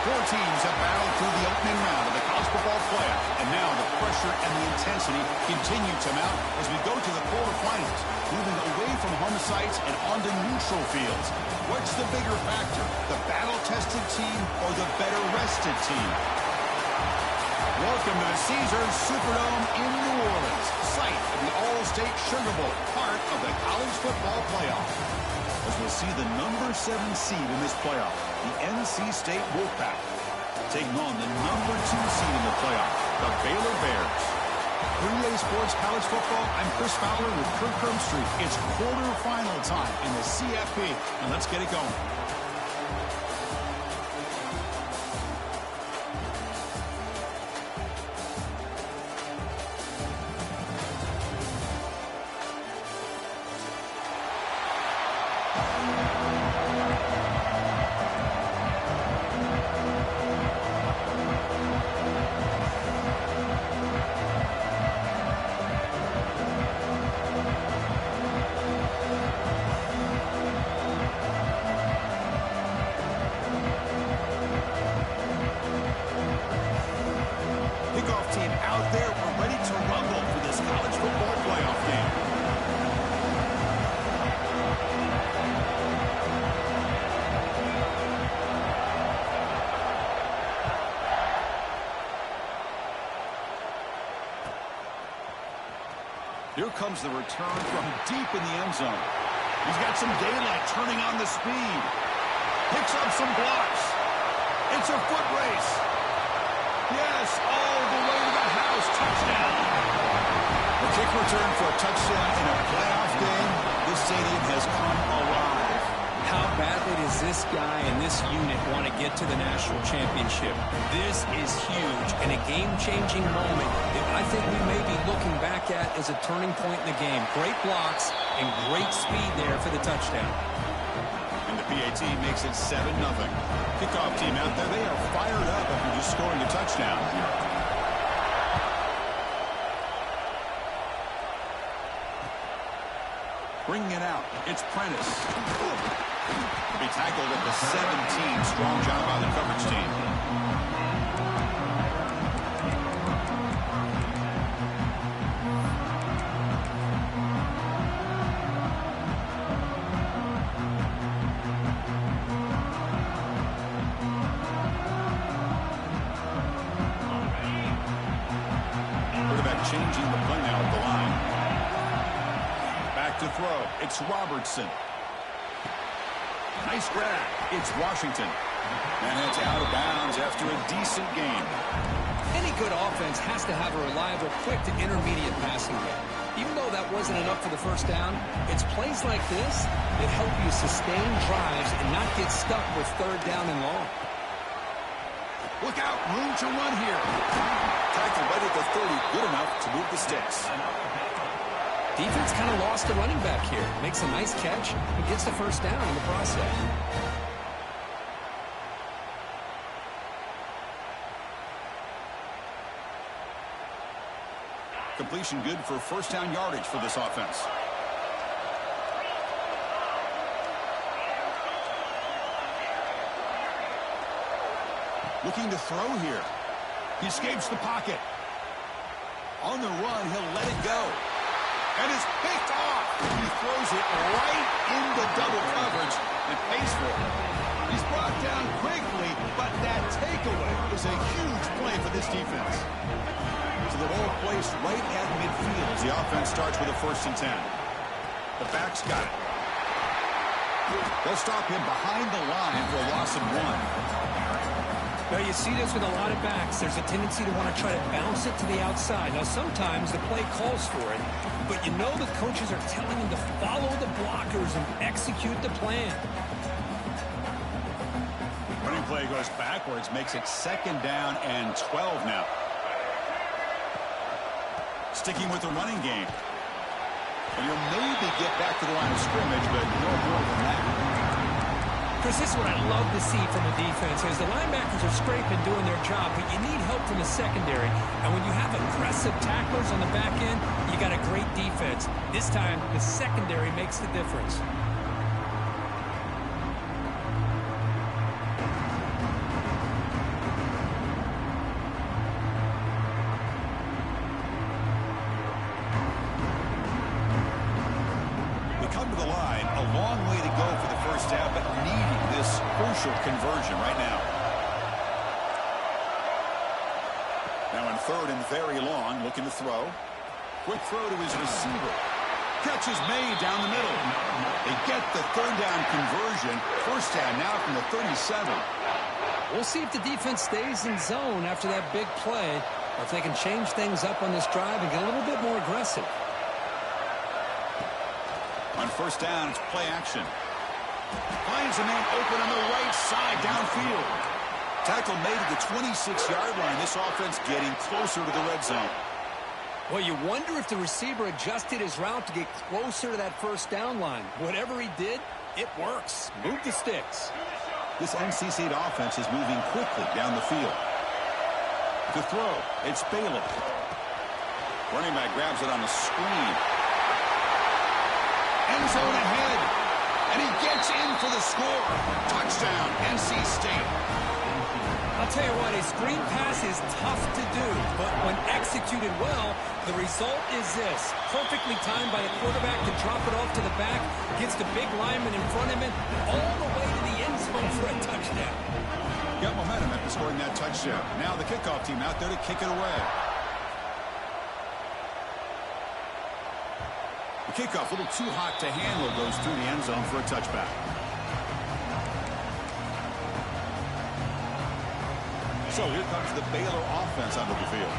Four teams have battled through the opening round of the college football playoff, and now the pressure and the intensity continue to mount as we go to the quarterfinals, moving away from home sites and onto neutral fields. What's the bigger factor, the battle-tested team or the better-rested team? Welcome to the Caesars Superdome in New Orleans, site of the All-State Sugar Bowl, part of the college football playoff. As we'll see the number 7 seed in this playoff, the NC State Wolfpack, taking on the number 2 seed in the playoff, the Baylor Bears. For EA Sports College Football, I'm Chris Fowler with Kirk Herbstreit. It's quarterfinal time in the CFP, and let's get it going. Here comes the return from deep in the end zone. He's got some daylight turning on the speed. Picks up some blocks. It's a foot race. Yes, all the way to the house. Touchdown. The kick return for a touchdown in a playoff game. This stadium has come alive. How badly does this guy and this unit want to get to the national championship? This is huge and a game-changing moment that I think we may be looking back at as a turning point in the game. Great blocks and great speed there for the touchdown. And the PAT makes it 7-0. Kickoff team out there, they are fired up after just scoring a touchdown. Bringing it out, it's Prentice. To be tackled at the 17. Strong job by the coverage team. Quarterback changing the play now at the line. Back to throw. It's Robertson. Nice grab. It's Washington. And it's out of bounds after a decent game. Any good offense has to have a reliable, quick to intermediate passing game. Even though that wasn't enough for the first down, it's plays like this that help you sustain drives and not get stuck with third down and long. Look out. Room to run here. Tackle right at the 30. Good enough to move the sticks. Defense kind of lost the running back here. Makes a nice catch and gets the first down in the process. Completion good for first down yardage for this offense. Looking to throw here. He escapes the pocket. On the run, he'll let it go. And it's picked off. He throws it right into double coverage and pays for it. He's brought down quickly, but that takeaway is a huge play for this defense. So the ball placed right at midfield as the offense starts with a 1st and 10. The back's got it. They'll stop him behind the line for a loss of 1. Well, you see this with a lot of backs. There's a tendency to want to try to bounce it to the outside. Now, sometimes the play calls for it, but you know the coaches are telling him to follow the blockers and execute the plan. Running play goes backwards, makes it 2nd down and 12 now. Sticking with the running game. And he'll maybe get back to the line of scrimmage, but no more than that. Chris, this is what I love to see from a defense. As the linebackers are scraping, doing their job, but you need help from the secondary. And when you have aggressive tacklers on the back end, you got a great defense. This time, the secondary makes the difference. crucial conversion right now. Now in third and very long, looking to throw. Quick throw to his receiver. Catch is made down the middle. They get the third down conversion. First down now from the 37. We'll see if the defense stays in zone after that big play, or if they can change things up on this drive and get a little bit more aggressive. On first down, it's play action. Finds a man open on the right side downfield. Tackle made at the 26-yard line. This offense getting closer to the red zone. Well, you wonder if the receiver adjusted his route to get closer to that first down line. Whatever he did, it works. Move the sticks. This NC State offense is moving quickly down the field. To throw, it's Baylor. Running back grabs it on the screen. End zone ahead. And he gets in for the score. Touchdown, NC State. I'll tell you what, a screen pass is tough to do, but when executed well, the result is this. Perfectly timed by a quarterback to drop it off to the back, gets the big lineman in front of him, all the way to the end zone for a touchdown. Got momentum after scoring that touchdown. Now the kickoff team out there to kick it away. The kickoff, a little too hot to handle, goes through the end zone for a touchback. So here comes the Baylor offense onto the field.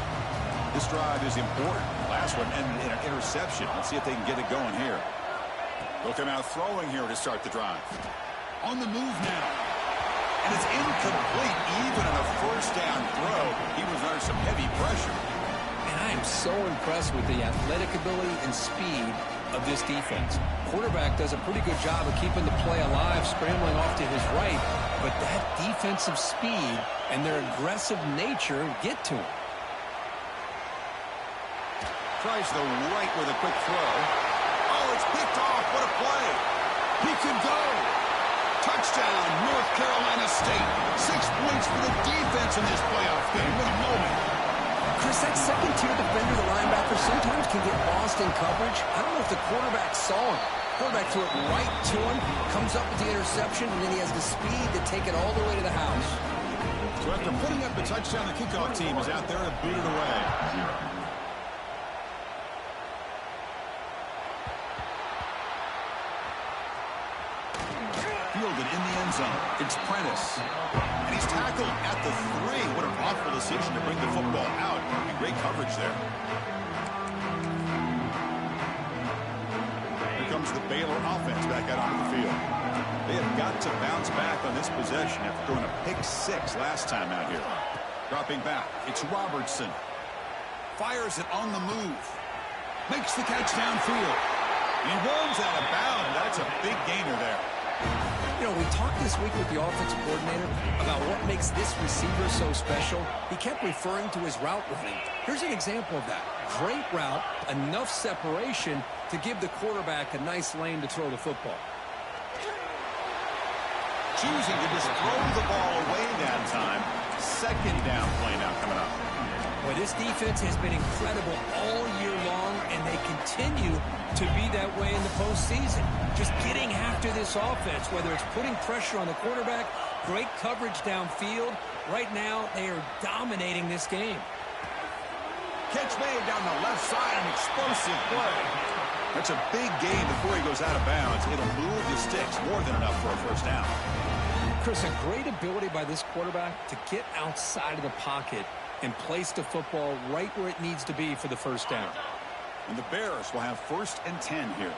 This drive is important. Last one ended in an interception. Let's see if they can get it going here. Look at him out throwing here to start the drive. On the move now. And it's incomplete even on a first down throw. He was under some heavy pressure. And I am so impressed with the athletic ability and speed of this defense. Quarterback does a pretty good job of keeping the play alive, scrambling off to his right, but that defensive speed and their aggressive nature get to him. Tries the right with a quick throw. Oh, it's picked off. What a play. He could go. Touchdown, North Carolina State. 6 points for the defense in this playoff game. What a moment. Chris, that second-tier defender, the linebacker, sometimes can get lost in coverage. I don't know if the quarterback saw him. Quarterback threw it right to him, comes up with the interception, and then he has the speed to take it all the way to the house. So after putting up the touchdown, the kickoff team is out there to boot it away. Fielded in the end zone. It's Prentice. And he's tackled at the 3. What an awful decision to bring the football out. Great coverage there. Here comes the Baylor offense back out onto the field. They have got to bounce back on this possession after throwing a pick 6 last time out here. Dropping back, it's Robertson. Fires it on the move. Makes the catch downfield. He runs out of bounds. That's a big gainer there. You know, we talked this week with the offensive coordinator about what makes this receiver so special. He kept referring to his route running. Here's an example of that. Great route, enough separation to give the quarterback a nice lane to throw the football. Choosing to just throw the ball away that time. Second down play now coming up. Boy, this defense has been incredible all year long, and they continue to be that way in the postseason. Just getting after this offense, whether it's putting pressure on the quarterback, great coverage downfield. Right now, they are dominating this game. Catch made down the left side, an explosive play. That's a big gain before he goes out of bounds. It'll move the sticks more than enough for a first down. Chris, a great ability by this quarterback to get outside of the pocket and place the football right where it needs to be for the first down. And the Bears will have 1st and 10 here.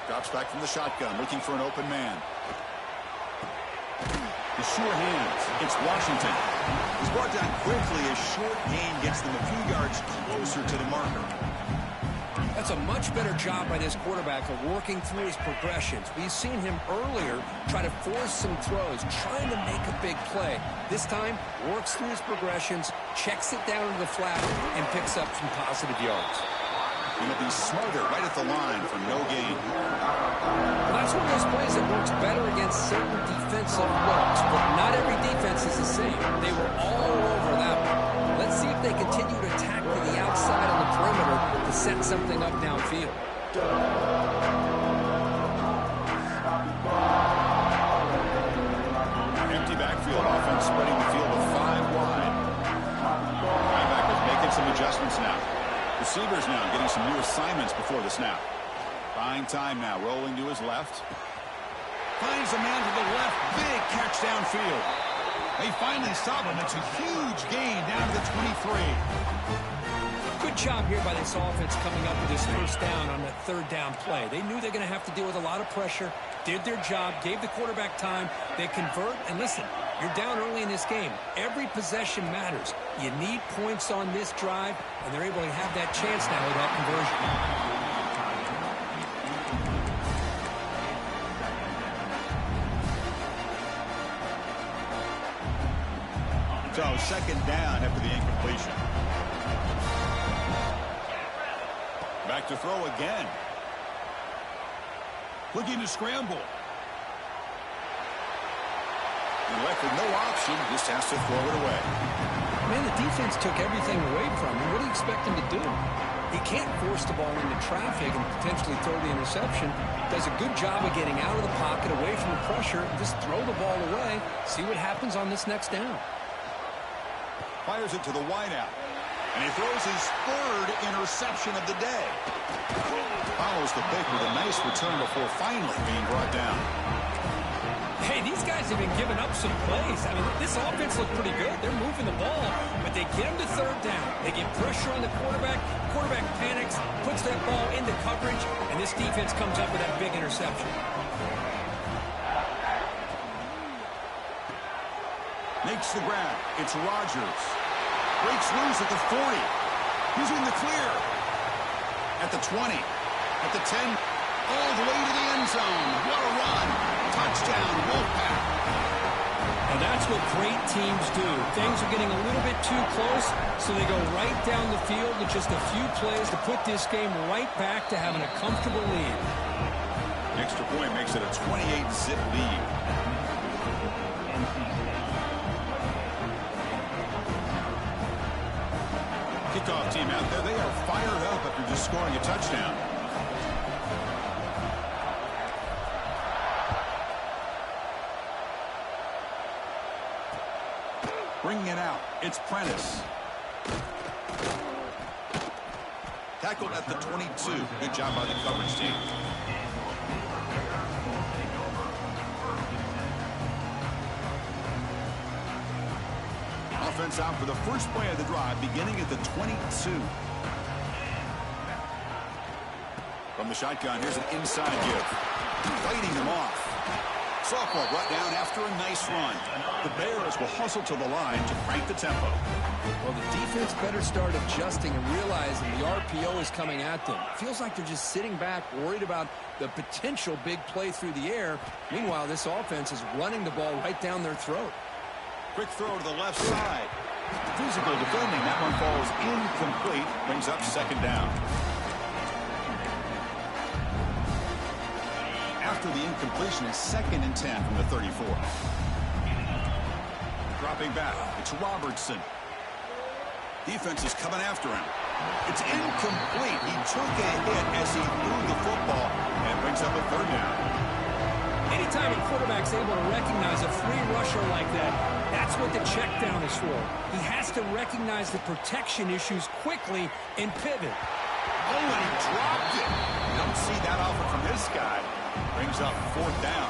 Drops back from the shotgun, looking for an open man. The sure hands. It's Washington. He's brought down quickly. A short gain gets them a few yards closer to the marker. That's a much better job by this quarterback of working through his progressions. We've seen him earlier try to force some throws, trying to make a big play. This time, works through his progressions, checks it down to the flat, and picks up some positive yards. He'll be smarter right at the line for no gain. Well, that's one of those plays that works better against certain defensive looks, but not every defense is the same. They were all over that one. Let's see if they continue to attack to the outside on the perimeter to set something up downfield. comes now. Receivers now getting some new assignments before the snap. Buying time now, rolling to his left. Finds a man to the left. Big catch downfield. They finally stop him. It's a huge gain down to the 23. Good job here by this offense coming up with this first down on that third down play. They knew they're going to have to deal with a lot of pressure, did their job, gave the quarterback time. They convert, and listen, you're down early in this game. Every possession matters. You need points on this drive, and they're able to have that chance now with that conversion. So second down after the incompletion. Back to throw again. Looking to scramble. And left with no option, just has to throw it away. Man, the defense took everything away from him. What do you expect him to do? He can't force the ball into traffic and potentially throw the interception. Does a good job of getting out of the pocket, away from the pressure. Just throw the ball away. See what happens on this next down. Fires it to the wideout. And he throws his third interception of the day. Follows the pick with a nice return before finally being brought down. Hey, these guys have been giving up some plays. I mean, this offense looked pretty good. They're moving the ball, but they get him to third down. They get pressure on the quarterback. Quarterback panics, puts that ball into coverage, and this defense comes up with that big interception. Makes the grab. It's Rodgers. Breaks loose at the 40. He's in the clear. At the 20. At the 10. All the way to the end zone. What a run. Touchdown, Wolfpack. Now that's what great teams do. Things are getting a little bit too close, so they go right down the field with just a few plays to put this game right back to having a comfortable lead. The extra point makes it a 28-zip lead. Kickoff team out there. They are fired up after just scoring a touchdown. Bringing it out. It's Prentice. Tackled at the 22. Good job by the coverage team. Offense out for the first play of the drive, beginning at the 22. From the shotgun, here's an inside give. Fighting them off. Sophomore brought down after a nice run. The Bears will hustle to the line to crank the tempo. Well, the defense better start adjusting and realizing the RPO is coming at them. Feels like they're just sitting back, worried about the potential big play through the air. Meanwhile, this offense is running the ball right down their throat. Quick throw to the left side. Physical defending. That one falls incomplete. Brings up second down. After the incompletion, is 2nd and 10 from the 34. Dropping back. It's Robertson. Defense is coming after him. It's incomplete. He took a hit as he threw the football and brings up a third down. Anytime a quarterback's able to recognize a free rusher like that, that's what the check down is for. He has to recognize the protection issues quickly and pivot. Oh, and he dropped it. You don't see that often from this guy. Brings up fourth down.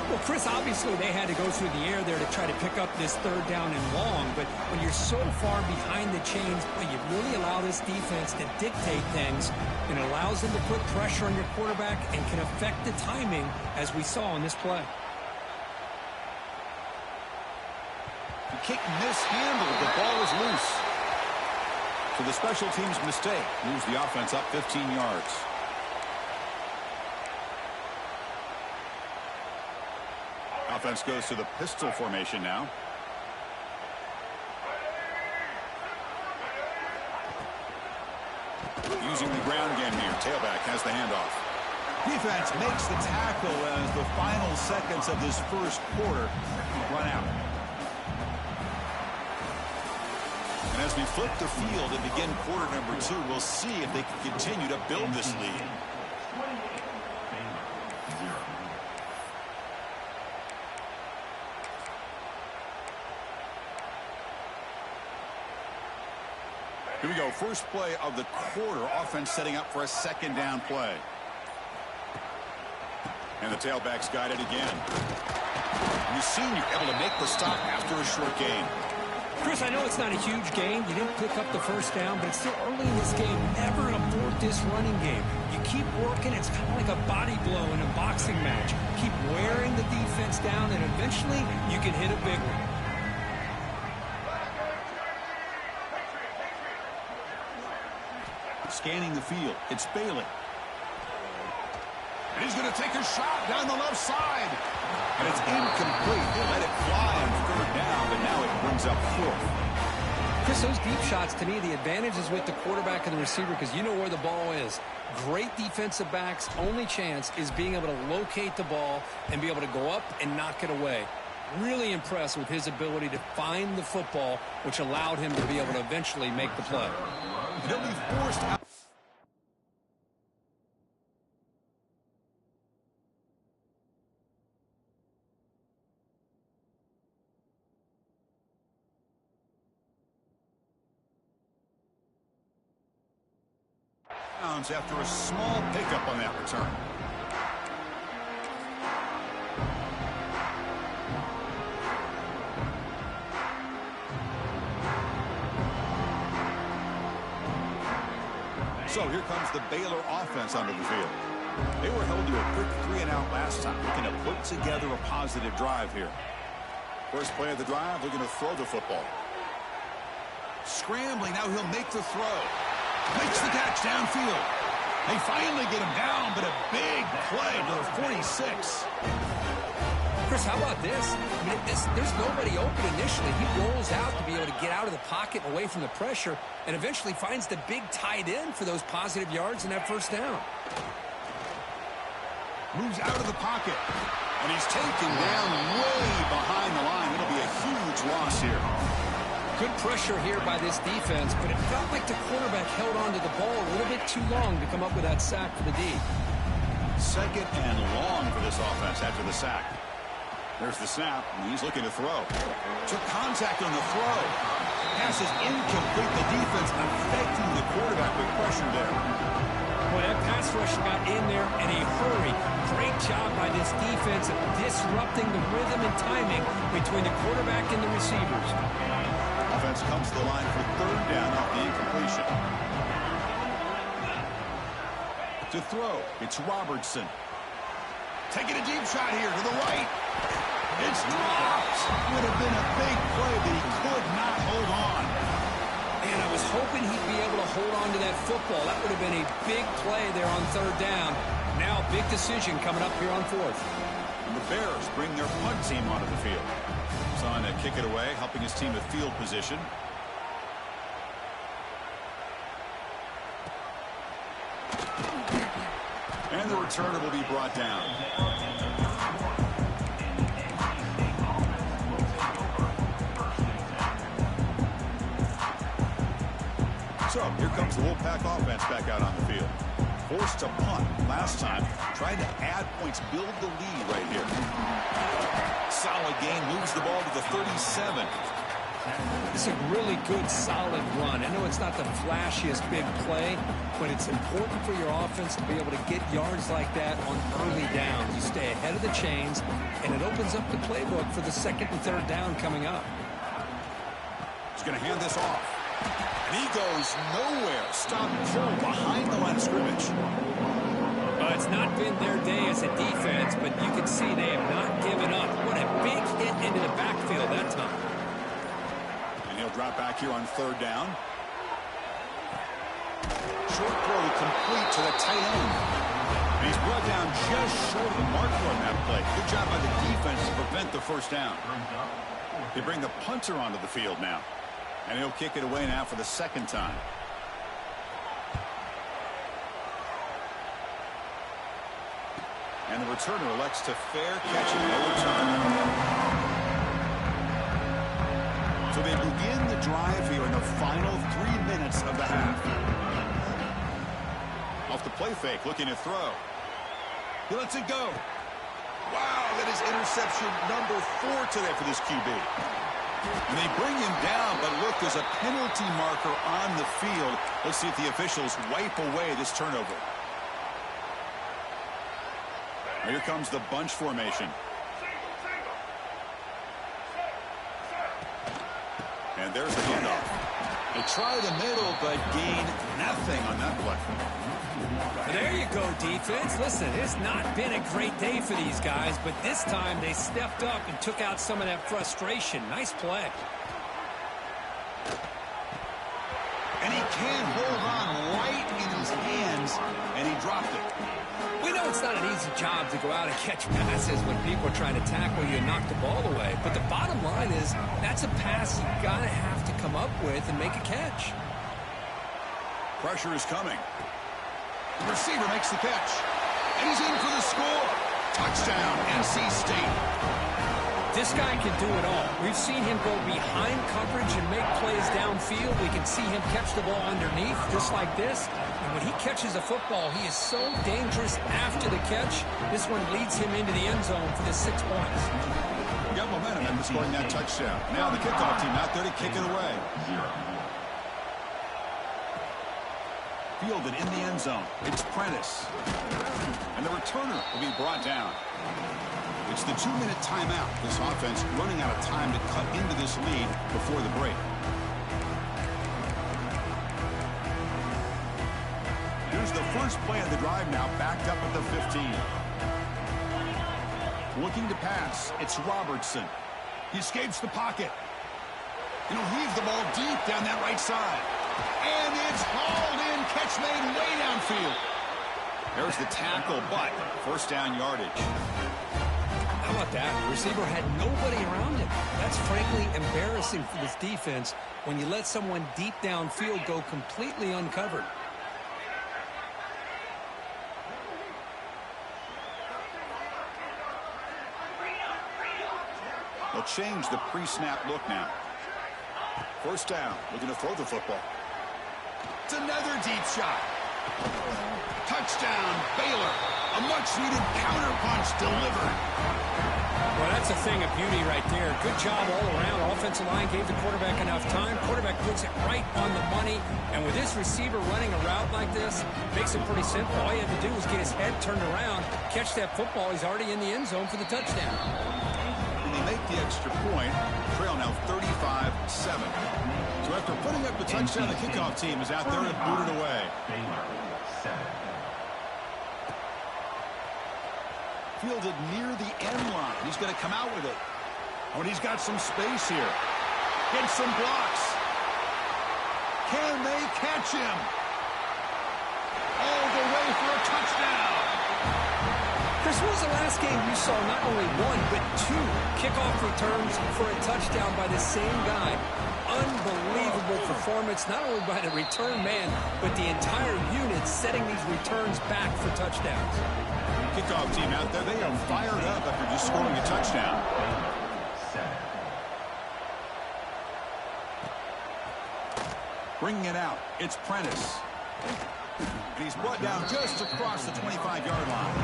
Well, Chris, obviously they had to go through the air there to try to pick up this third down and long, but when you're so far behind the chains, boy, you really allow this defense to dictate things, and it allows them to put pressure on your quarterback and can affect the timing, as we saw in this play. The kick mishandled. The ball is loose. So the special teams mistake moves the offense up 15 yards. Offense goes to the pistol formation now. Using the ground game here. Tailback has the handoff. Defense makes the tackle as the final seconds of this first quarter run out. And as we flip the field and begin quarter number 2, we'll see if they can continue to build this lead. Here we go. First play of the quarter. Offense setting up for a second down play. And the tailback's got it again. And the senior able to make the stop after a short gain. Chris, I know it's not a huge gain. You didn't pick up the first down, but it's still early in this game. Never abort this running game. You keep working. It's kind of like a body blow in a boxing match. Keep wearing the defense down, and eventually you can hit a big one. Scanning the field. It's Baylor. And he's going to take a shot down the left side. And it's incomplete. They let it fly on third down, but now it brings up fourth. Chris, those deep shots, to me, the advantage is with the quarterback and the receiver because you know where the ball is. Great defensive backs' only chance is being able to locate the ball and be able to go up and knock it away. Really impressed with his ability to find the football, which allowed him to be able to eventually make the play. He'll be forced out. After a small pickup on that return. So here comes the Baylor offense onto the field. They were held to a quick 3-and-out last time, looking to put together a positive drive here. First play of the drive, looking to throw the football. Scrambling, now he'll make the throw. Makes the catch downfield. They finally get him down, but a big play to the 46. Chris, how about this? I mean, there's nobody open initially. He rolls out to be able to get out of the pocket away from the pressure and eventually finds the big tight end for those positive yards in that first down. Moves out of the pocket. And he's taken down way behind the line. It'll be a huge loss here. Good pressure here by this defense, but it felt like the quarterback held on to the ball a little bit too long to come up with that sack for the D. Second and long for this offense after the sack. There's the snap, and he's looking to throw. Took contact on the throw. Pass is incomplete. The defense affecting the quarterback with pressure there. Boy, that pass rush got in there in a hurry. Great job by this defense of disrupting the rhythm and timing between the quarterback and the receivers. Offense comes to the line for third down off the incompletion. To throw, it's Robertson. Taking a deep shot here to the right. It's dropped. Would have been a big play, but he could not hold on. Man, I was hoping he'd be able to hold on to that football. That would have been a big play there on third down. Now, big decision coming up here on fourth. And the Bears bring their punt team onto the field. On to kick it away, helping his team with field position. And the returner will be brought down. So here comes the Wolfpack offense back out on the field. Forced to punt last time. Trying to add points, build the lead right here. Solid gain, moves the ball to the 37. This is a really good, solid run. I know it's not the flashiest big play, but it's important for your offense to be able to get yards like that on early downs. You stay ahead of the chains, and it opens up the playbook for the second and third down coming up. He's going to hand this off. And he goes nowhere. Stop pull behind the line of scrimmage. It's not been their day as a defense, but you can see they have not given up. What a big hit into the backfield that time. And he'll drop back here on third down. Short throw complete to the tight end. And he's brought down just short of the marker on that play. Good job by the defense to prevent the first down. They bring the punter onto the field now. And he'll kick it away now for the second time. And the returner elects to fair catch it, no return. So they begin the drive here in the final 3 minutes of the half. Off the play fake, looking to throw. He lets it go. Wow, that is interception number 4 today for this QB. And they bring him down, but look, there's a penalty marker on the field. Let's see if the officials wipe away this turnover. Here comes the bunch formation. And there's the handoff. They try the middle, but gain nothing on that play. There you go, defense. Listen, it's not been a great day for these guys, but this time they stepped up and took out some of that frustration. Nice play. And he can't hold on right in his hands, and he dropped it. We know it's not an easy job to go out and catch passes when people are trying to tackle you and knock the ball away. But the bottom line is that's a pass you got to have to come up with and make a catch. Pressure is coming. The receiver makes the catch. And he's in for the score. Touchdown, NC State. This guy can do it all. We've seen him go behind coverage and make plays downfield. We can see him catch the ball underneath just like this. And when he catches a football, he is so dangerous after the catch. This one leads him into the end zone for the 6 points. Got momentum after scoring that touchdown. Now the kickoff team out there to kick it away. Fielded in the end zone. It's Prentice. And the returner will be brought down. It's the 2-minute timeout. This offense running out of time to cut into this lead before the break. Here's the first play of the drive now, backed up at the 15. Looking to pass. It's Robertson. He escapes the pocket. And he'll heave the ball deep down that right side. And it's hauled in. Catch made way downfield. There's the tackle, but first down yardage. How about that? The receiver had nobody around him. That's frankly embarrassing for this defense when you let someone deep downfield go completely uncovered. They'll change the pre-snap look now. First down, looking to throw the football. It's another deep shot. Touchdown, Baylor. A much-needed counterpunch delivered. Well, that's a thing of beauty right there. Good job all around. Offensive line gave the quarterback enough time. Quarterback puts it right on the money. And with this receiver running a route like this, makes it pretty simple. All you have to do is get his head turned around, catch that football. He's already in the end zone for the touchdown. They make the extra point. Trail now 35-7. So after putting up the touchdown, the kickoff team is out there to boot it away. Fielded near the end line. He's going to come out with it. Oh, and he's got some space here. Gets some blocks. Can they catch him? All the way for a touchdown. Chris, when was the last game you saw not only one, but two kickoff returns for a touchdown by the same guy? Unbelievable performance, not only by the return man, but the entire unit setting these returns back for touchdowns. Kickoff team out there, they are fired up after just scoring a touchdown. Bringing it out, it's Prentice. And he's brought down just across the 25-yard line.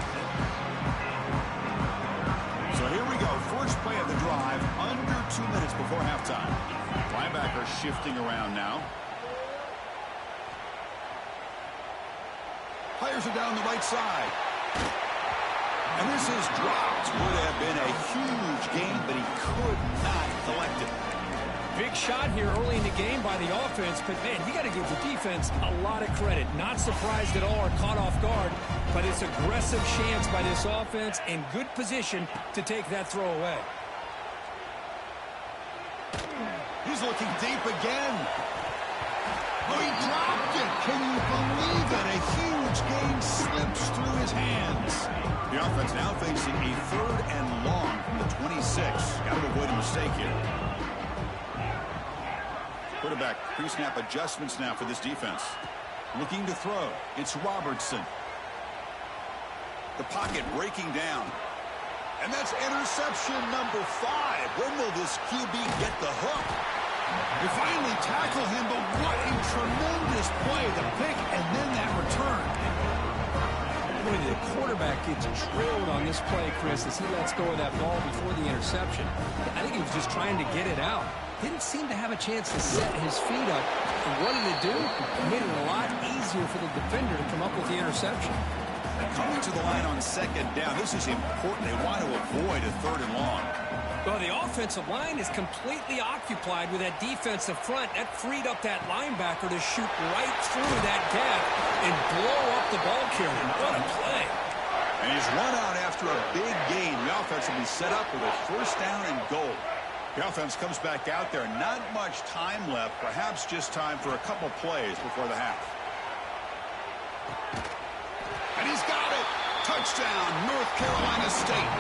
So here we go, first play of the drive, under 2 minutes before halftime. Linebacker shifting around now. Fires it down the right side. And this is dropped. Would have been a huge gain, but he could not collect it. Big shot here early in the game by the offense, but man, you got to give the defense a lot of credit. Not surprised at all or caught off guard, but it's aggressive chance by this offense in good position to take that throw away. He's looking deep again. Oh, he dropped it. Can you believe it? A huge gain slips through his hands. The offense now facing a 3rd and long from the 26. Got to avoid a mistake here. Quarterback pre-snap adjustments now for this defense. Looking to throw. It's Robertson. The pocket breaking down. And that's interception number 5. When will this QB get the hook? They finally tackle him, but what a tremendous play. The pick and then that return. Boy, the quarterback gets trailed on this play, Chris, as he lets go of that ball before the interception. I think he was just trying to get it out. didn't seem to have a chance to set his feet up. And what did it do? It made it a lot easier for the defender to come up with the interception. Coming to the line on second down, this is important. They want to avoid a third and long. Well, the offensive line is completely occupied with that defensive front. That freed up that linebacker to shoot right through that gap and blow up the ball carrier. What a play. And he's run out after a big gain. The offense will be set up with a first down and goal. The offense comes back out there. Not much time left. Perhaps just time for a couple plays before the half. And he's got it. Touchdown, North Carolina State.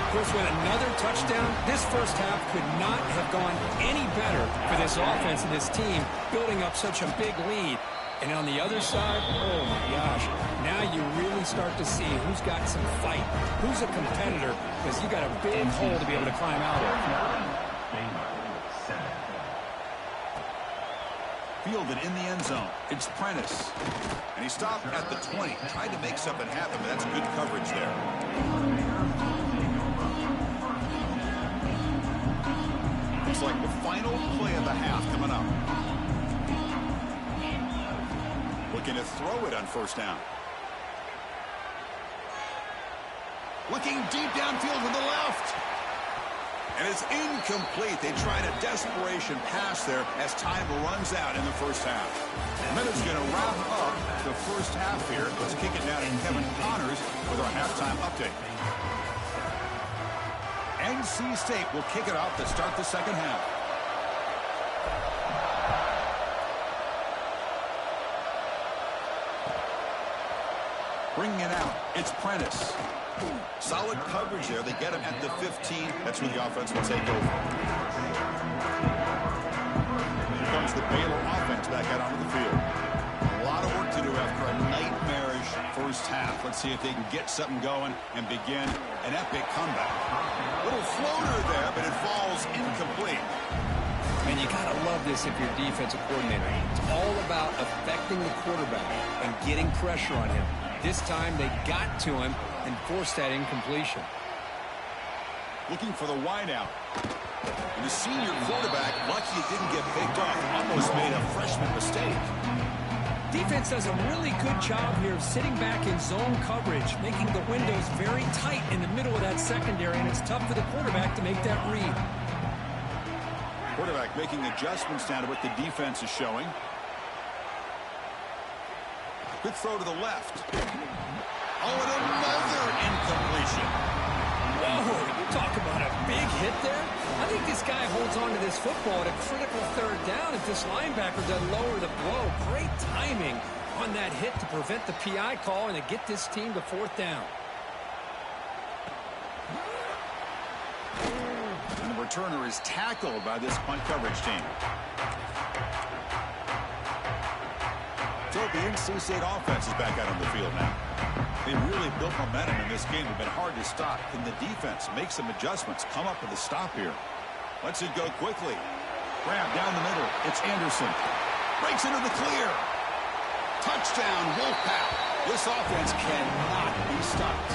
Of course, with another touchdown, this first half could not have gone any better for this offense and this team, building up such a big lead. And on the other side, oh my gosh, now you really start to see who's got some fight, who's a competitor, because you got a big hole to be able to climb out of. Fielded in the end zone. It's Prentice. And he stopped at the 20. Tried to make something happen, but that's good coverage there. Looks like the final play of the half coming up. Looking to throw it on first down. Looking deep downfield to the left. And it's incomplete. They tried a desperation pass there as time runs out in the first half. And that is going to wrap up the first half here. Let's kick it down to Kevin Connors with our halftime update. NC State will kick it off to start the second half. Bringing it out, it's Prentice. Solid coverage there. They get him at the 15. That's where the offense will take over. Here comes the Baylor offense back out onto the field. A lot of work to do after a nightmarish first half. Let's see if they can get something going and begin an epic comeback. Little floater there, but it falls incomplete. And you got to love this if you're defensive coordinator. It's all about affecting the quarterback and getting pressure on him. This time they got to him and forced that incompletion. Looking for the wideout. And the senior quarterback, lucky it didn't get picked off. Almost made a freshman mistake. Defense does a really good job here of sitting back in zone coverage, making the windows very tight in the middle of that secondary, and it's tough for the quarterback to make that read. Quarterback making adjustments now to what the defense is showing. Good throw to the left. Oh, and another incompletion. Whoa, you talk about a big hit there. I think this guy holds on to this football at a critical third down if this linebacker doesn't lower the blow. Great timing on that hit to prevent the PI call and to get this team to fourth down. And the returner is tackled by this punt coverage team. So the NC State offense is back out on the field now. They really built momentum in this game. It's been hard to stop. Can the defense make some adjustments? Come up with a stop here. Lets it go quickly. Grab down the middle. It's Anderson. Breaks into the clear. Touchdown, Wolfpack. This offense cannot be stopped.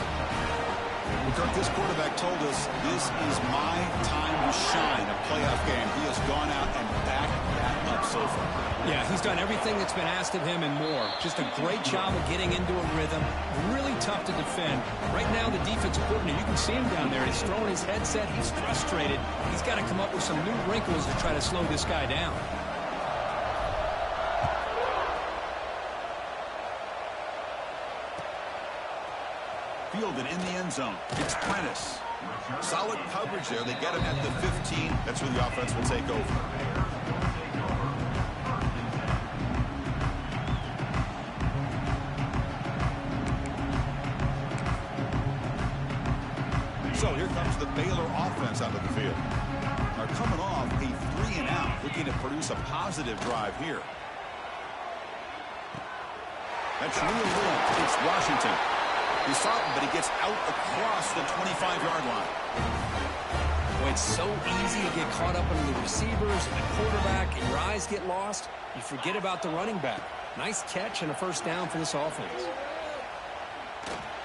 This quarterback told us this is my time to shine, a playoff game. He has gone out and backed that up so far. Yeah, he's done everything that's been asked of him and more. Just a great job of getting into a rhythm. Really tough to defend. Right now, the defensive coordinator, you can see him down there. He's throwing his headset. He's frustrated. He's got to come up with some new wrinkles to try to slow this guy down. Fielded in the end zone. It's Prentice. Solid coverage there. They get him at the 15. That's where the offense will take over. So here comes the Baylor offense out of the field. They're coming off a 3-and-out, looking to produce a positive drive here. That's real room. It's Washington. He saw him, but he gets out across the 25-yard line. Well, it's so easy to get caught up under the receivers and the quarterback, and your eyes get lost. You forget about the running back. Nice catch and a first down for this offense.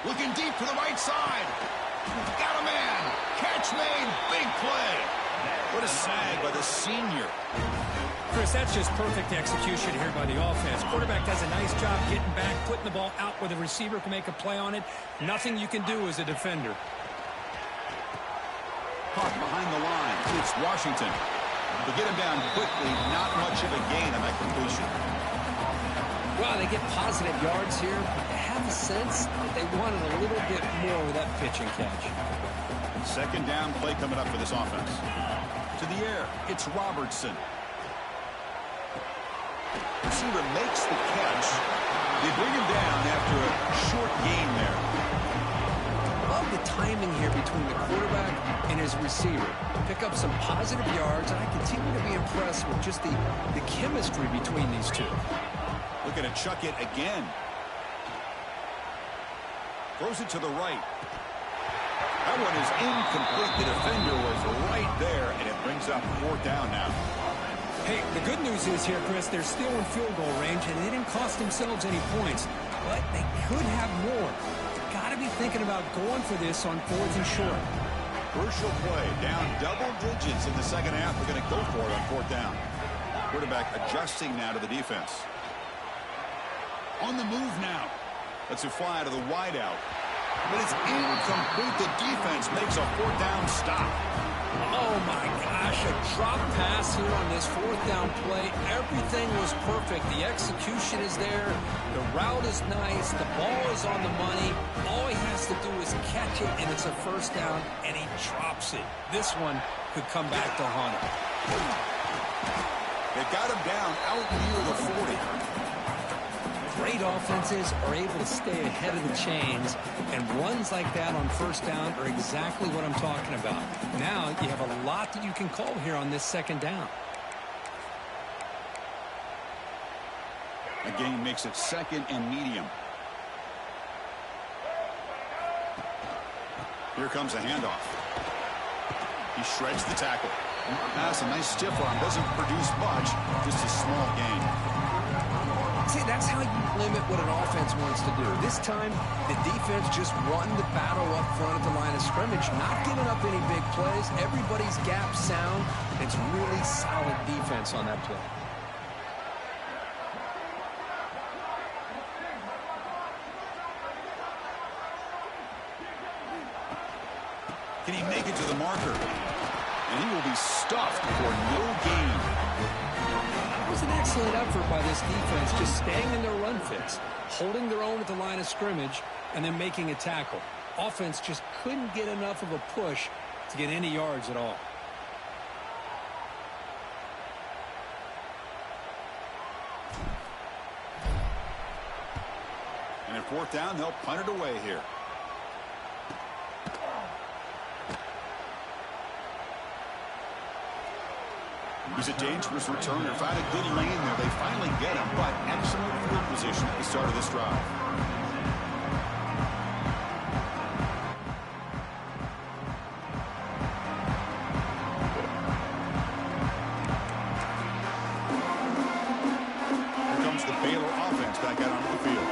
Looking deep to the right side. Got a man. Catch made. Big play. What a snag by the senior. Chris, that's just perfect execution here by the offense. Quarterback does a nice job getting back, putting the ball out where the receiver can make a play on it. Nothing you can do as a defender. Caught behind the line. It's Washington. To get him down quickly, not much of a gain on that completion. Well, they get positive yards here. I have a sense that they wanted a little bit more with that pitch and catch. Second down play coming up for this offense. To the air, it's Robertson. Receiver makes the catch. They bring him down after a short gain there. Love the timing here between the quarterback and his receiver. Pick up some positive yards, and I continue to be impressed with just the chemistry between these two. Looking to chuck it again. Throws it to the right. That one is incomplete. The defender was right there, and it brings up fourth down now. Hey, the good news is here, Chris, they're still in field goal range, and they didn't cost themselves any points, but they could have more. Got to be thinking about going for this on fourth and short. Crucial play, down double digits in the second half. They're going to go for it on fourth down. Quarterback adjusting now to the defense. On the move now. Lets it fly to the wideout. But it's incomplete. The defense makes a fourth down stop. Oh, my gosh, a drop pass here on this fourth down play. Everything was perfect. The execution is there. The route is nice. The ball is on the money. All he has to do is catch it, and it's a first down, and he drops it. This one could come back to haunt him. They got him down out near the 40. Great offenses are able to stay ahead of the chains, and runs like that on first down are exactly what I'm talking about. Now you have a lot that you can call here on this second down. The game makes it second and medium. Here comes a handoff. He shreds the tackle. That's a nice stiff arm. Doesn't produce much, just a small gain. See, that's how you limit what an offense wants to do. This time, the defense just won the battle up front at the line of scrimmage, not giving up any big plays. Everybody's gap sound. It's really solid defense on that play. Can he make it to the marker? And he will be stuffed for no gain. That was an excellent effort by this defense, just staying in their run fits, holding their own at the line of scrimmage, and then making a tackle. Offense just couldn't get enough of a push to get any yards at all. And at fourth down, they'll punt it away here. He's a dangerous returner. Find a good lane there. They finally get him, but excellent field position at the start of this drive. Here comes the Baylor offense back out onto the field.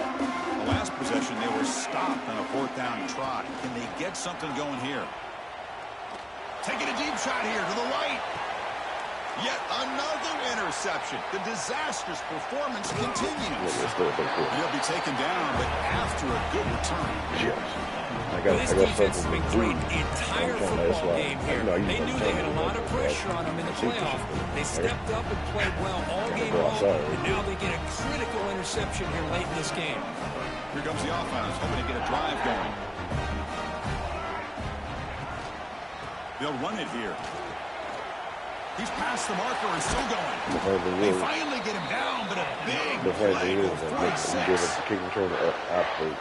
The last possession, they were stopped on a fourth down try. Can they get something going here? Taking a deep shot here to the right. Yet another interception. The disastrous performance continues. He'll be taken down, but after a good return. This defense has been great the entire football game here. They knew they had a lot of pressure on them in the playoff. They stepped up and played well all game long, and now they get a critical interception here late in this game. Here comes the offense, hoping to get a drive going. They'll run it here. He's past the marker and still going. They finally get him down, but a big play for 46.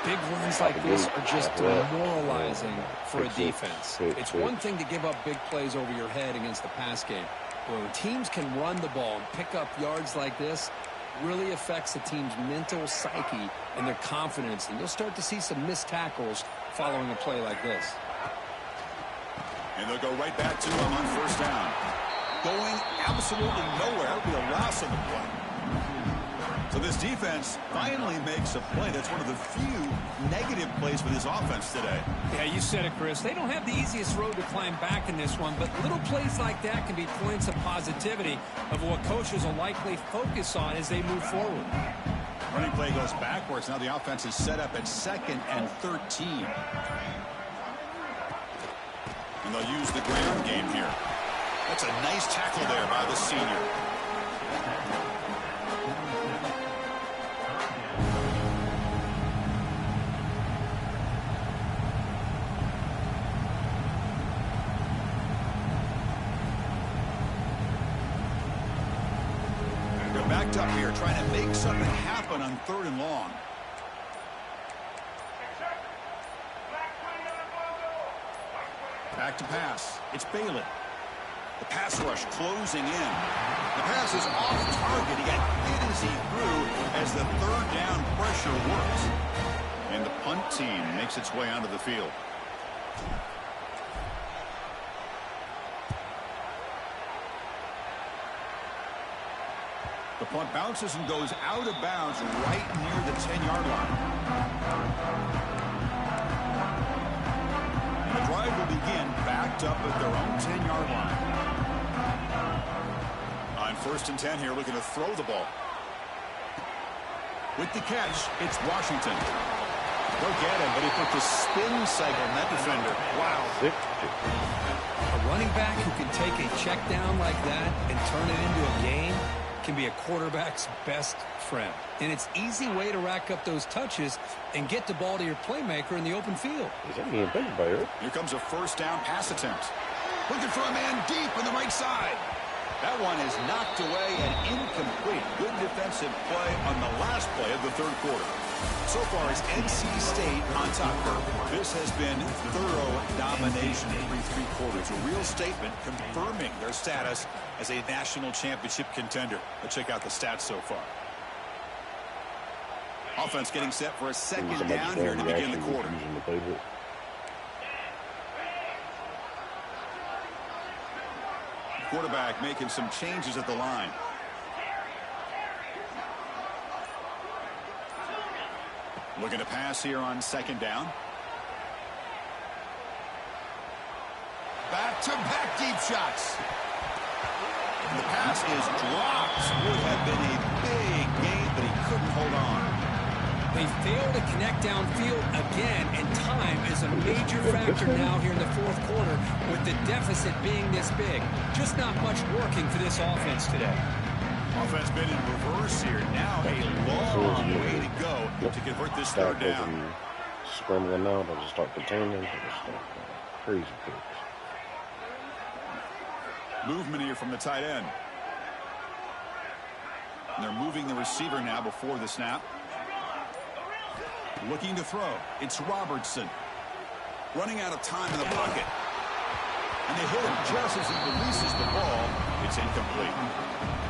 Big runs like this are just demoralizing for a defense. It's one thing to give up big plays over your head against the pass game. But when teams can run the ball and pick up yards like this, it really affects the team's mental psyche and their confidence. And you'll start to see some missed tackles following a play like this. And they'll go right back to him on first down. Going absolutely nowhere. That'll be a loss on the play. So this defense finally makes a play. That's one of the few negative plays for this offense today. Yeah, you said it, Chris. They don't have the easiest road to climb back in this one, but little plays like that can be points of positivity of what coaches will likely focus on as they move forward. Running play goes backwards. Now the offense is set up at 2nd and 13. And they'll use the ground game here. That's a nice tackle there by the senior. They're backed up here trying to make something happen on 3rd and long. Back to pass. It's Baylor. The pass rush closing in. The pass is off target. He got hit as he threw as the 3rd down pressure works. And the punt team makes its way onto the field. The punt bounces and goes out of bounds right near the 10-yard line. And the drive will begin backed up at their own 10-yard line. On 1st and 10 here, looking to throw the ball. With the catch, it's Washington. Look at him, but he put the spin cycle on that defender. Wow. A running back who can take a check down like that and turn it into a game can be a quarterback's best friend. And it's an easy way to rack up those touches and get the ball to your playmaker in the open field. Here comes a 1st down pass attempt. Looking for a man deep on the right side. That one is knocked away and incomplete. Good defensive play on the last play of the 3rd quarter. So far, it's NC State on top. This has been thorough domination every 3 quarters. A real statement confirming their status as a national championship contender. Let's check out the stats so far. Offense getting set for a 2nd down here to begin the quarter. Quarterback making some changes at the line. Looking to pass here on 2nd down. Back-to-back deep shots. And the pass is dropped. Would have been a big gain, but he couldn't hold on. They fail to connect downfield again, and time is a major factor now here in the 4th quarter with the deficit being this big. Just not much working for this offense today. Offense been in reverse here. Now a long way to go to convert this 3rd down. Scrambling out, I'll just start containing. Crazy picks. Movement here from the tight end. And they're moving the receiver now before the snap. Looking to throw. It's Robertson. Running out of time in the pocket. And they hit him just as he releases the ball. It's incomplete.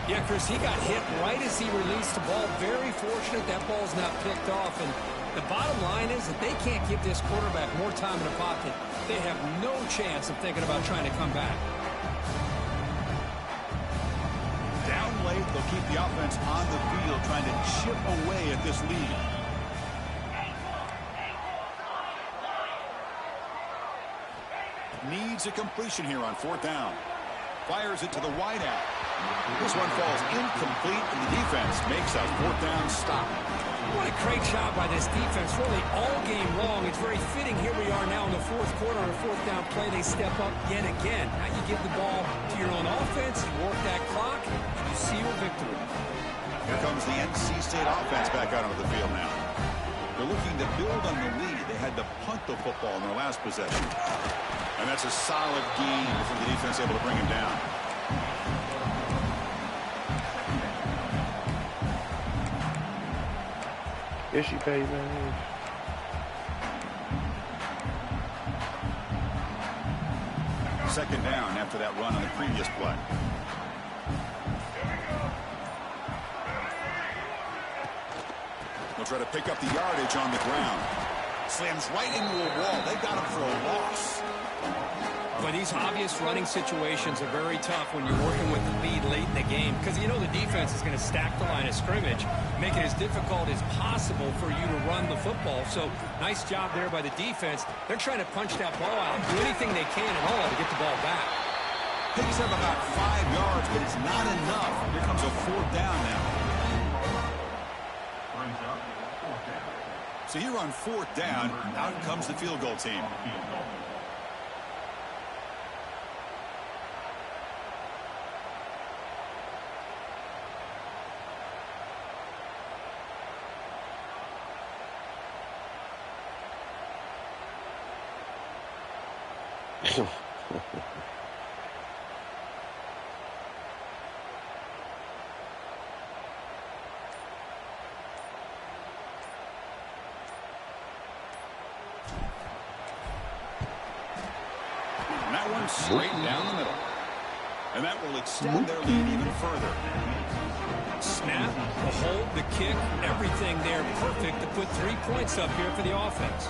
Yeah, Chris, he got hit right as he released the ball. Very fortunate that ball's not picked off. And the bottom line is that they can't give this quarterback more time in the pocket. They have no chance of thinking about trying to come back. Down late, they'll keep the offense on the field trying to chip away at this lead. Needs a completion here on 4th down. Fires it to the wideout. This one falls incomplete, and the defense makes a 4th down stop. What a great job by this defense, really all game long. It's very fitting. Here we are now in the 4th quarter on a 4th down play. They step up yet again. Now you give the ball to your own offense, you work that clock, and you seal victory. Here comes the NC State offense back out onto the field now. They're looking to build on the lead. They had to punt the football in their last possession. And that's a solid gain before the defense able to bring him down. Yes, she paid, man. Second down after that run on the previous play. They'll try to pick up the yardage on the ground. Slams right into a wall. They got him for a loss. Well, these obvious running situations are very tough when you're working with the lead late in the game because you know the defense is going to stack the line of scrimmage, make it as difficult as possible for you to run the football. So nice job there by the defense. They're trying to punch that ball out, do anything they can at all to get the ball back. Picks up about 5 yards, but it's not enough. Here comes a 4th down now. So here on 4th down, out comes the field goal team. And that one straight down the middle. And that will extend their lead even further. Snap, the hold, the kick, everything there perfect to put 3 points up here for the offense.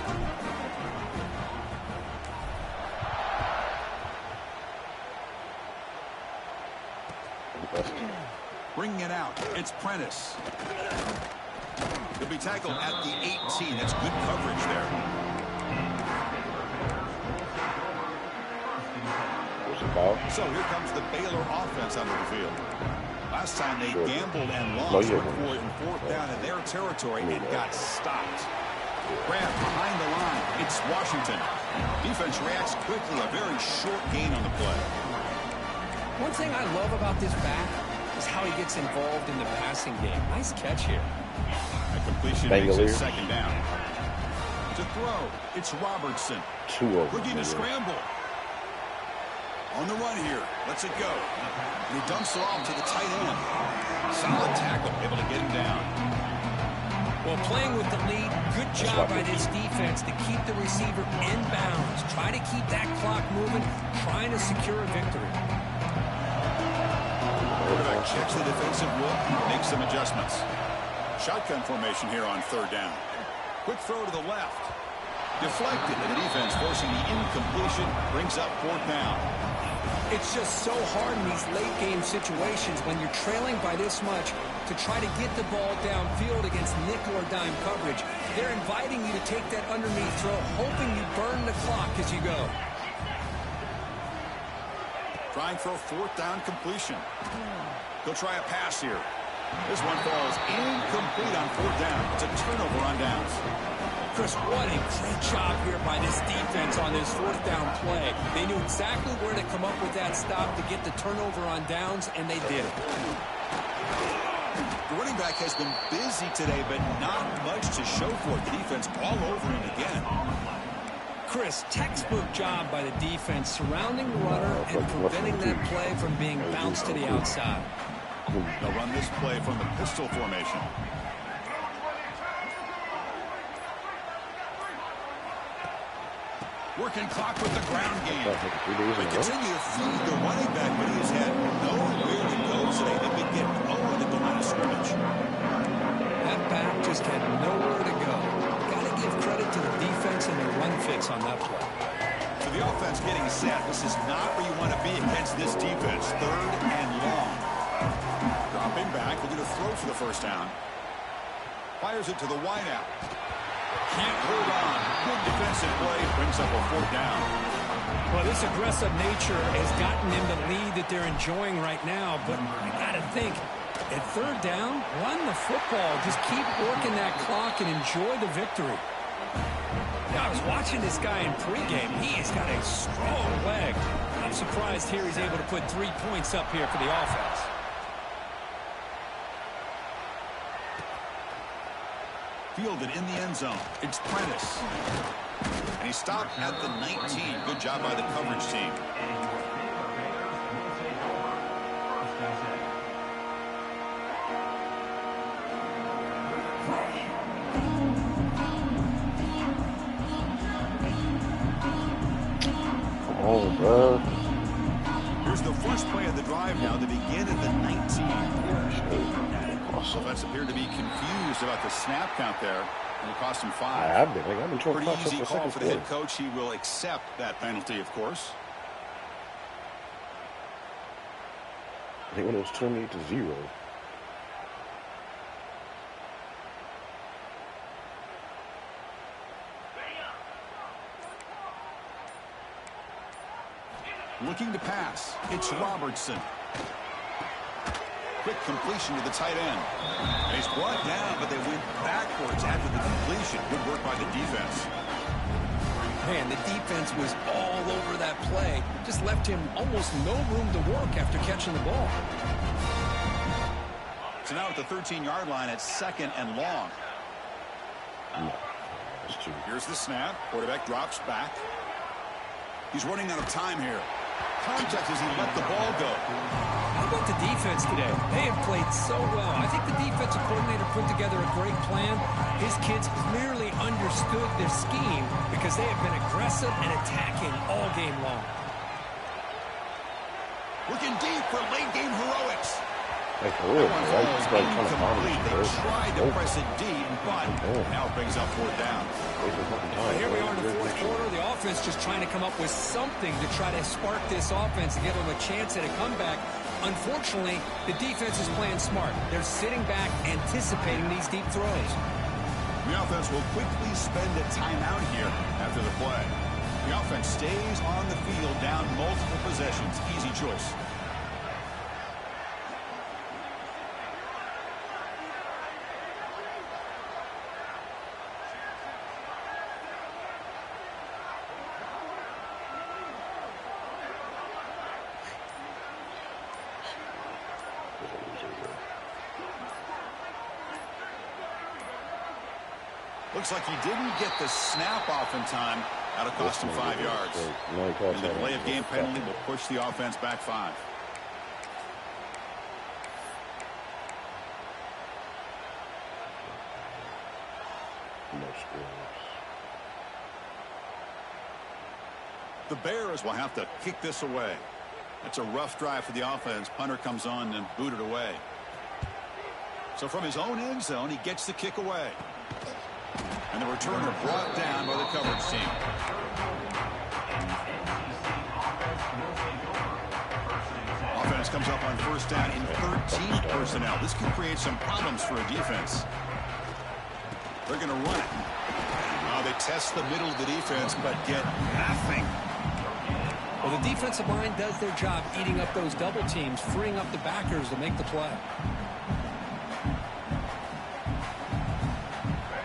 Bringing it out, it's Prentice. He'll be tackled at the 18. That's good coverage there. So here comes the Baylor offense onto the field. Last time they gambled and lost with 4th and 4th down in their territory and got stopped. Grab behind the line. It's Washington. Defense reacts quickly. A very short gain on the play. One thing I love about this back is how he gets involved in the passing game. Nice catch here. A completion makes it 2nd down. To throw, it's Robertson. Looking to scramble. On the run here. Lets it go. And he dumps it off to the tight end. Solid tackle. Able to get him down. Well, playing with the lead, good job by this defense to keep the receiver in bounds. Try to keep that clock moving, trying to secure a victory. Quarterback checks the defensive look, makes some adjustments. Shotgun formation here on 3rd down. Quick throw to the left. Deflected, and the defense forcing the incompletion brings up 4th down. It's just so hard in these late-game situations when you're trailing by this much to try to get the ball downfield against nickel or dime coverage. They're inviting you to take that underneath throw, hoping you burn the clock as you go. Trying for a 4th down completion. He'll try a pass here. This one falls incomplete on 4th down. It's a turnover on downs. Chris, what a great job here by this defense on this 4th down play. They knew exactly where to come up with that stop to get the turnover on downs, and they did it. The running back has been busy today, but not much to show for it. The defense all over him again. Chris, textbook job by the defense surrounding the runner and preventing that play from being bounced to the outside. They'll run this play from the pistol formation. Working clock with the ground game. They continue to feed the running back, but he has had nowhere to go today. They've been getting lowered at the line of scrimmage. That back just had nowhere to go. Got to give credit to the defense and their run fits on that play. So the offense getting set. This is not where you want to be against this defense. 3rd and long. Dropping back, looking to throw for the 1st down. Fires it to the wideout. Can't hold on. Good defensive play. Brings up a 4th down. Well, this aggressive nature has gotten them the lead that they're enjoying right now. But I got to think, at 3rd down, run the football. Just keep working that clock and enjoy the victory. Now, I was watching this guy in pregame. He has got a strong leg. I'm surprised here he's able to put 3 points up here for the offense. Fielded in the end zone. It's Prentice. And he stopped at the 19. Good job by the coverage team. Oh, bro. Here's the first play of the drive now to begin at the 19. Offense appeared to be confused about the snap count there. It'll cost him 5. I've been trying Pretty to easy call for the head coach. He will accept that penalty, of course. I think when it was 28-0. Looking to pass. It's Robertson. Quick completion to the tight end. He's brought down, but they went backwards after the completion. Good work by the defense. Man, the defense was all over that play. Just left him almost no room to work after catching the ball. So now at the 13-yard line at 2nd and long. No, that's true. Here's the snap. Quarterback drops back. He's running out of time here. Contact as he let the ball go. How about the defense today? They have played so well. I think the defensive coordinator put together a great plan. His kids clearly understood their scheme because they have been aggressive and attacking all game long. Looking deep for late-game heroics. Like, for real, right? It's like trying to bomb Incomplete. They tried to press it deep, but now it brings up 4th down. Here we are in the 4th quarter. The offense just trying to come up with something to try to spark this offense and give them a chance at a comeback. Unfortunately, the defense is playing smart. They're sitting back, anticipating these deep throws. The offense will quickly spend a timeout here after the play. The offense stays on the field down multiple possessions. Easy choice. Looks like he didn't get the snap off in time. That'll cost him 5 yards. And the delay of game penalty will push the offense back 5. The Bears will have to kick this away. It's a rough drive for the offense. Punter comes on and booted away. So from his own end zone, he gets the kick away. And the returner brought down by the coverage team. Offense comes up on 1st down in 13 personnel. This can create some problems for a defense. They're going to run it. They test the middle of the defense, but get nothing. Well, the defensive line does their job eating up those double teams, freeing up the backers to make the play.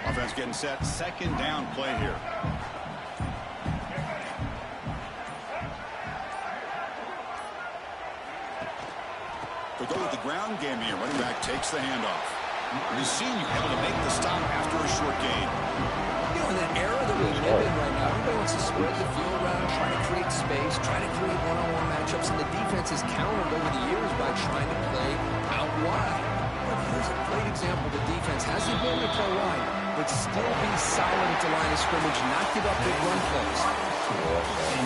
Offense getting set. 2nd down play here. They go with the ground game here. Running back takes the handoff. He's seen you able to make the stop after a short gain. You know, in that era that we live in right now, everybody wants to spread the field around, try to create space, try to create one-on-one matchups, and the defense has countered over the years by trying to play out wide. But here's a great example. The defense has the ability to play wide, but still be solid at the line of scrimmage, not give up big run plays.